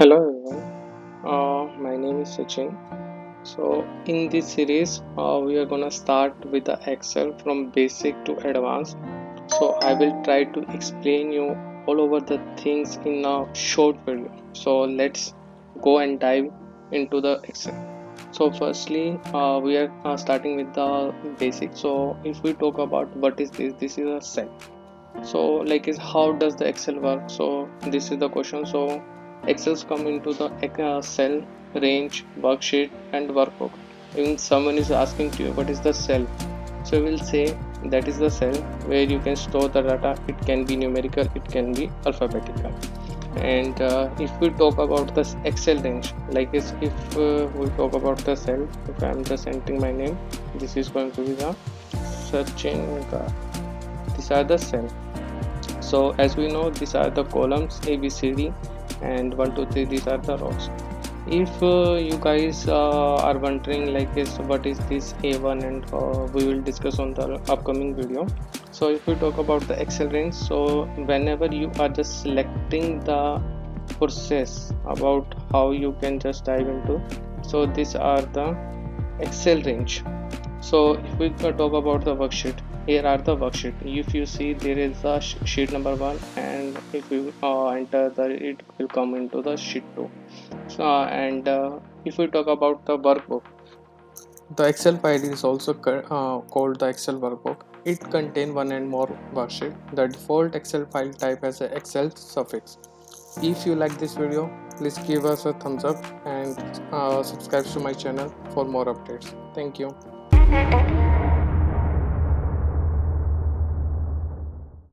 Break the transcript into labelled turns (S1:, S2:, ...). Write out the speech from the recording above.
S1: Hello everyone, my name is Sachin. So in this series, we are gonna start with the Excel from basic to advanced. So I will try to explain you all over the things in a short video. So let's go and dive into the Excel. So firstly, we are starting with the basic. So if we talk about what is this, this is a cell. So like is how does the Excel work? So this is the question. So Excels come into the cell, range, worksheet and workbook. When someone is asking to you what is the cell, so we will say that is the cell where you can store the data. It can be numerical, it can be alphabetical. And if we talk about this Excel range, like is if we talk about the cell, if I am just entering my name, this is going to be the searching. These are the cell. So as we know, these are the columns A, B, C, D, and 1, 2, 3. These are the rows. If you guys are wondering like is what is this A1, and we will discuss on the upcoming video. So if we talk about the Excel range, so whenever you are just selecting the process about how you can just dive into, so these are the Excel range. So if we talk about the worksheet, here are the worksheet. If you see, there is a sheet number 1, and if you enter the, it will come into the sheet 2. So, and if we talk about the workbook, the Excel file is also called the Excel workbook. It contains one and more worksheet. The default Excel file type has a Excel suffix. If you like this video, please give us a thumbs up and subscribe to my channel for more updates. Thank you.